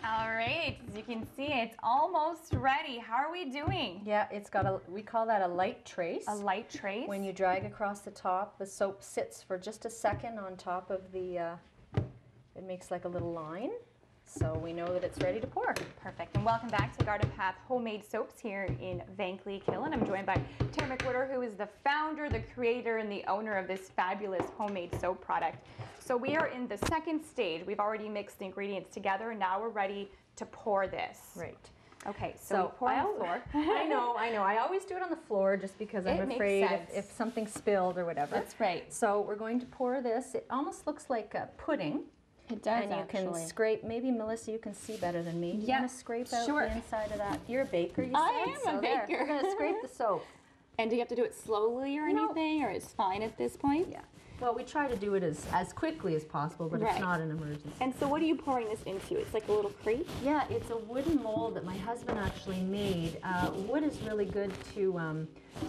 All right, as you can see, it's almost ready. How are we doing? Yeah, it's got a, we call that a light trace. A light trace? When you drag across the top, the soap sits for just a second on top of the, it makes like a little line. So we know that it's ready to pour. Perfect. And welcome back to Garden Path Homemade Soaps here in Vankleek Hill. And I'm joined by Tara MACWHITTER, who is the founder, the creator, and the owner of this fabulous homemade soap product. So we are in the second stage. We've already mixed the ingredients together, and now we're ready to pour this. Right. Okay, so pour on the floor. I know. I always do it on the floor just because I'm afraid if something spilled or whatever. That's right. So we're going to pour this. It almost looks like a pudding. It does, and you can scrape, maybe Melissa, you can see better than me. You want to scrape out the inside of that? You're a baker, you said? I am a baker. We're going to scrape the soap. And do you have to do it slowly or anything, or it's fine at this point? Yeah. Well, we try to do it as quickly as possible, but it's not an emergency. And so what are you pouring this into? It's like a little crate? Yeah, it's a wooden mold that my husband actually made. Wood is really good to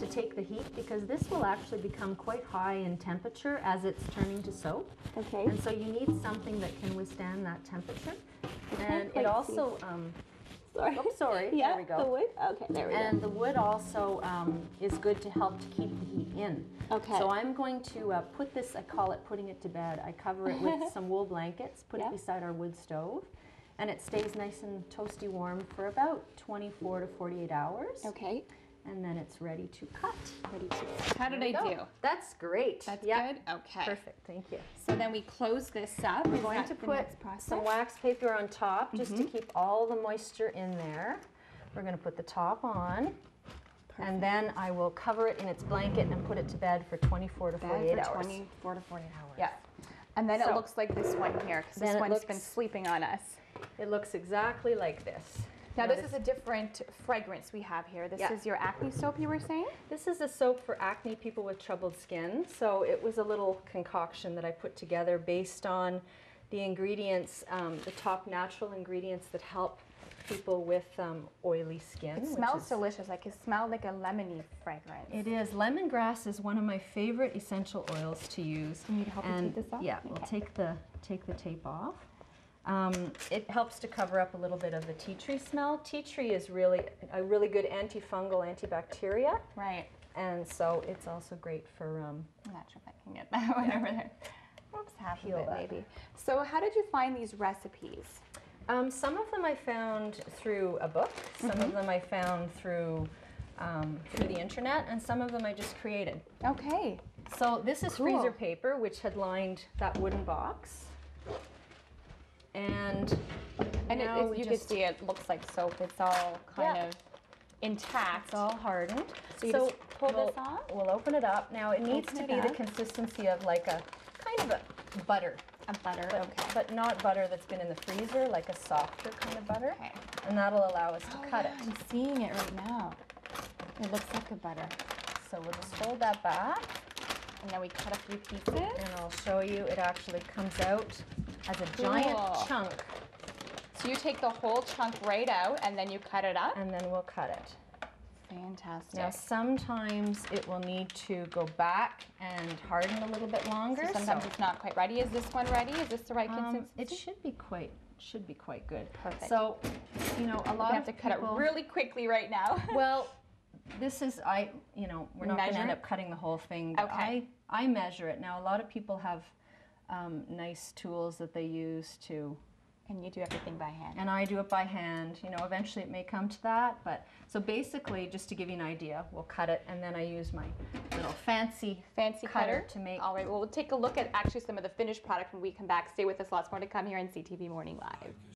take the heat because this will actually become quite high in temperature as it's turning to soap. Okay. And so you need something that can withstand that temperature. And it also... Sorry. Oh, sorry. Yeah, there we go. The wood? Okay, there we go. And the wood also is good to help to keep the heat in. Okay. So I'm going to put this, I call it putting it to bed. I cover it with some wool blankets, put it beside our wood stove, and it stays nice and toasty warm for about 24 to 48 hours. Okay. And then it's ready to cut. How did I do? That's great. That's good? Okay. Perfect, thank you. So then we close this up. We're going to put some wax paper on top just to keep all the moisture in there. We're going to put the top on. And then I will cover it in its blanket and put it to bed for 24 to 48 hours. 24 to 48 hours. Yeah. And then it looks like this one here, because this one's been sleeping on us. It looks exactly like this. Now this is a different fragrance we have here. This is your acne soap, you were saying? This is a soap for acne people with troubled skin. So it was a little concoction that I put together based on the ingredients, the top natural ingredients that help people with oily skin. It smells delicious. Like it smells like a lemony fragrance. It is. Lemongrass is one of my favorite essential oils to use. You need help me take this off? Yeah, we'll take the tape off. It helps to cover up a little bit of the tea tree smell. Tea tree is really a really good antifungal, antibacteria. Right. And so it's also great for... I'm not sure if I can get that one over there. Oops, half of it maybe. So how did you find these recipes? Some of them I found through a book. Some of them I found through the internet, and some of them I just created. Okay. So this is freezer paper, which had lined that wooden box. And you can see it looks like soap. It's all kind of intact. It's all hardened. So you just pull this off? We'll open it up. Now it needs to be the consistency of like a kind of a butter. A butter, but not butter that's been in the freezer, like a softer kind of butter. Okay. And that'll allow us to cut it. I'm seeing it right now. It looks like a butter. So we'll just fold that back. And then we cut a few pieces. And I'll show you, it actually comes out as a giant chunk. So you take the whole chunk right out and then you cut it up? And then we'll cut it. Fantastic. Now sometimes it will need to go back and harden a little bit longer. So sometimes it's not quite ready. Is this one ready? Is this the right consistency? It should be quite good. Perfect. So, you know, a lot of have to cut it really quickly right now. Well, this is we're not going to end up cutting the whole thing. But I measure it. Now a lot of people have nice tools that they use to. And you do everything by hand. And I do it by hand. You know, eventually it may come to that. But so basically, just to give you an idea, we'll cut it, and then I use my little fancy cutter to make. All right. Well, we'll take a look at actually some of the finished product when we come back. Stay with us. Lots more to come here on CTV Morning Live.